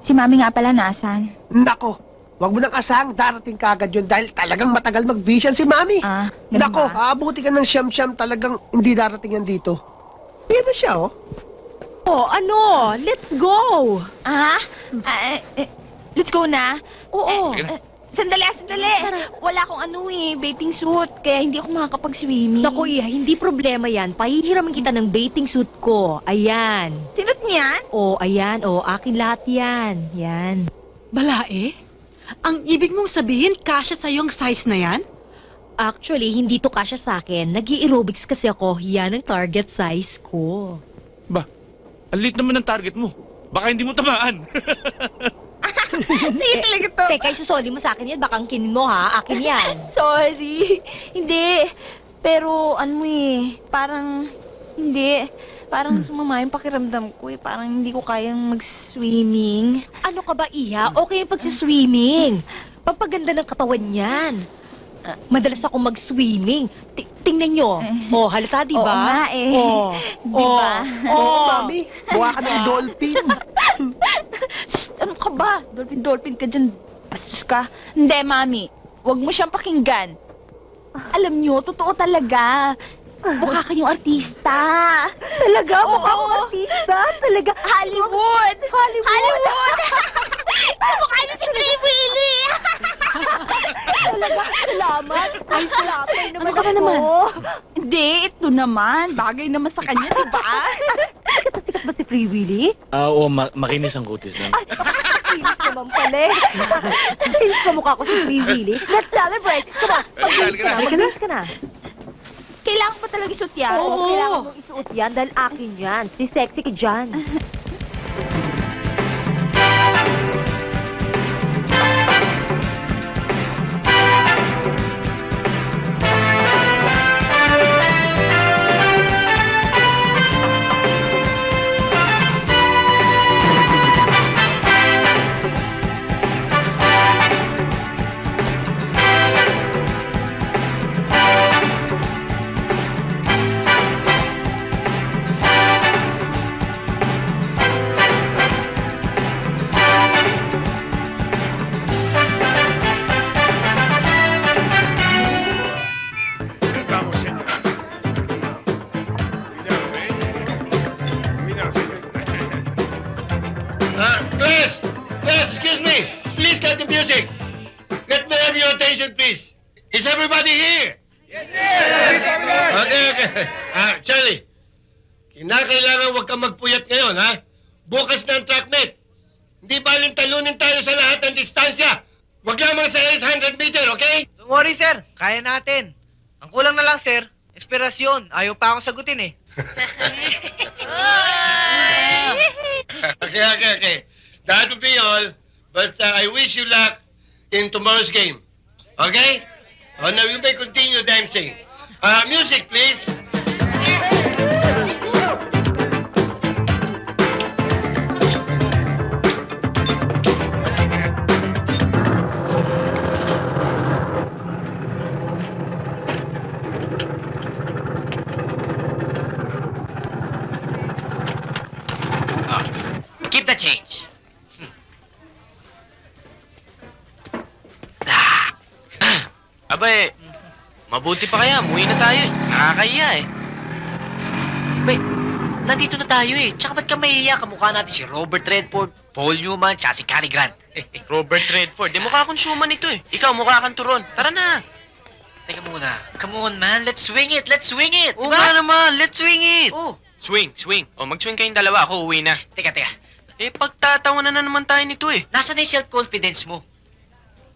Si Mami nga pala nasaan? Nako, wag mo nang asang darating ka agad yun dahil talagang matagal mag-vision si Mami. Ganun Nako, ba? aabuti ka ng siyam-siyam talagang hindi darating yan dito. Yan na siya, oh. Oh, ano? Let's go! Let's go na. Oo. Sandali. Wala akong bathing suit. Kaya hindi ako makakapag-swimming. Naku, Iha, hindi problema yan. Pahihiraman kita ng bathing suit ko. Ayan. Sinot niyan? Oh, ayan. Oh, akin lahat yan. Yan. Balae? Ang ibig mong sabihin, kasya sa'yo ang size na yan? Actually, hindi to kasya sa akin. Nag-aerobics kasi ako. Yan ang target size ko. Ba, ang liit naman ng target mo. Baka hindi mo tamaan. Hindi talaga to. Teka, isusoli mo sa akin yan. Baka angkinin mo, ha? Akin yan. Sorry. Hindi. Pero parang hindi. Parang sumama yung pakiramdam ko Parang hindi ko kayang mag-swimming. Ano ka ba, Iha? Okay yung pagsiswimming. Pampaganda ng katawan yan. Madalas ako mag-swimming. Tingnan nyo. Oh, halata, di Oo ba? nga Oh. Di ba? Oo, Mami. Mukha ka ng dolphin. Shh, ano ka ba? Dolphin ka dyan. Bastos ka. Hindi, Mami. Huwag mo siyang pakinggan. Alam niyo, totoo talaga. Mukha kayong artista. Talaga? Mukha akong artista? Talaga? Hollywood! Mukha niyo si Free Willy! Talaga? Salamat. Ay, salamat. Ano ka ba naman? Hindi, ito naman. Bagay naman sa kanya, di ba? Sikat ba si Free Willy? Oo, makinis ang kutis lang. Ay, kinis naman pala eh. Kinis na mukha ko si Free Willy. Let's celebrate. Come on. Mag-kinis ka na. Kailangan pa talaga isuot yan. Oo, kailangan mong isuot yan dahil akin yan. Si sexy ka dyan. Class! Class, excuse me! Please cut the music! Let me have your attention, please. Is everybody here? Yes, sir! Okay. Charlie, kinakailangan huwag kang magpuyat ngayon, ha? Bukas na ang track meet. Hindi baling talunin tayo sa lahat ng distansya. Huwag lamang sa 800 meter, okay? Don't worry, sir. Kaya natin. Ang kulang na lang, sir, inspirasyon. Ayaw pa akong sagutin, eh. Okay. That will be all. But I wish you luck in tomorrow's game. Okay? Oh, now you may continue dancing. Music, please. Keep the change. Abay, mabuti pa kaya. Muwi na tayo. Nakakahiya eh. Bay, nandito na tayo eh. Tsaka ba't ka mahihiya? Kamukha natin si Robert Redford, Paul Newman, tsaka si Cary Grant. Robert Redford. Di mukha akong suman ito eh. Ikaw, mukha kang turon. Tara na. Teka muna. Come on, man. Let's swing it. Let's swing it. Oo nga naman. Let's swing it. Oh. Swing. O, mag-swing kayong dalawa. Ako uwi na. Teka. Eh, pagtatawanan na naman tayo nito eh. Nasaan na yung self-confidence mo?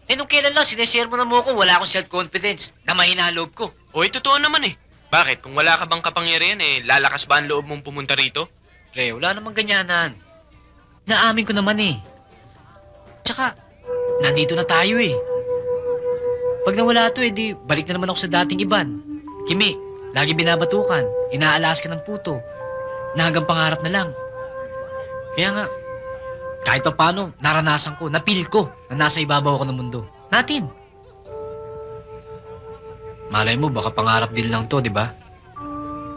Eh, nung kailan lang, sineshare mo na mo ako, wala akong self-confidence na mahina ang loob ko. O, totoo naman eh. Bakit? Kung wala ka bang kapangyarihan eh, lalakas ba ang loob mong pumunta rito? Pre, wala namang ganyanan. Naamin ko naman eh. Tsaka, nandito na tayo eh. Pag nawala to eh, di balik na naman ako sa dating Iban. Kimi, lagi binabatukan, inaalas ka ng puto, na hanggang pangarap na lang. Kaya nga, kahit pa paano, naranasan ko, napil ko na nasa ibabaw ako ng mundo. Natin. Malay mo, baka pangarap din lang to, di ba?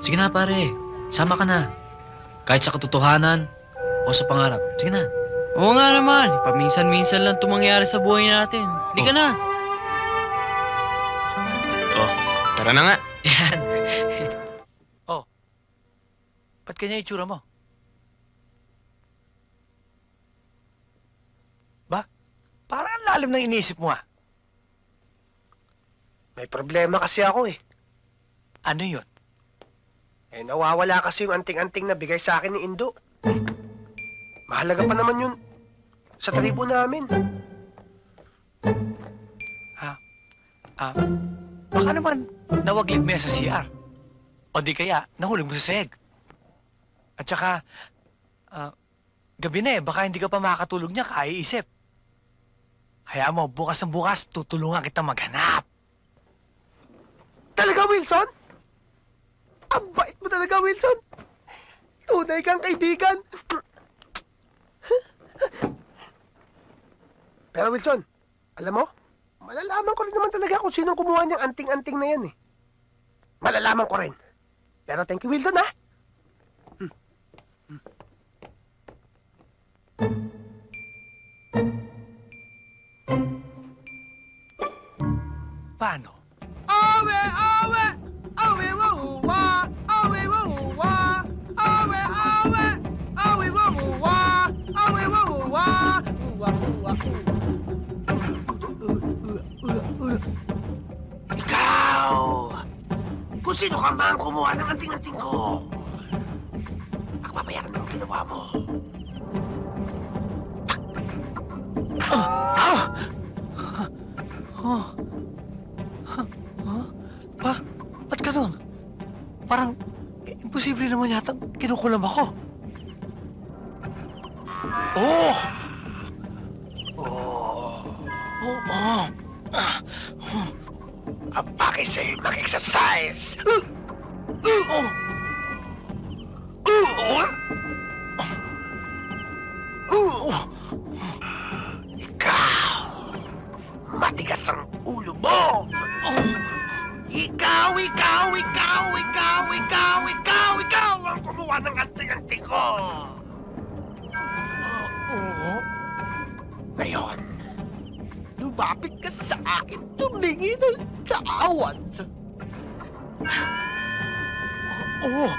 Sige na pare, sama ka na. Kahit sa katotohanan o sa pangarap. Sige na. Oo nga naman. Paminsan-minsan lang tumangyari sa buhay natin. Hindi ka na. Oh, tara na nga. Yan. Ba't kanya itsura mo? Ba? Parang ang lalim ng iniisip mo ah. May problema kasi ako eh. Ano yun? Eh, nawawala kasi yung anting-anting na bigay sa akin ni Indo. Mahalaga pa naman yun sa tribo namin. Baka naman nawaglig mo yan sa CR. O di kaya, nahulog mo sa seg. At saka, gabi na eh, baka hindi ka pa makakatulog niya, kaiisip. Hayaan mo, bukas ng bukas, tutulungan kita maghanap. Talaga, Wilson? Ang bait mo talaga, Wilson. Tunay kang kaibigan. Pero Wilson, alam mo, malalaman ko rin naman talaga kung sinong kumuha niyang anting-anting na yan eh. Malalaman ko rin. Pero thank you, Wilson, ha? Paano? Awe, awe, awe, wa, awe, wa, awe, awe, awe, wa, awe, wa, Ikaw! Kung sino ka man kumuha ng anting-anting ko, pagpapayaran mo ang ginawa mo. Ba't ganun? Parang, imposible naman yata kinukulam ako. Oh! Oh! Ang bakit sa'yo mag-exercise? Oh! Ikaw! Matigas ang ulo mo! Ikaw ang kumuha ng anting-anting ko! Oo? Ngayon, lumapit ka sa akin, tumingi ng kaawat. Oo! Oh!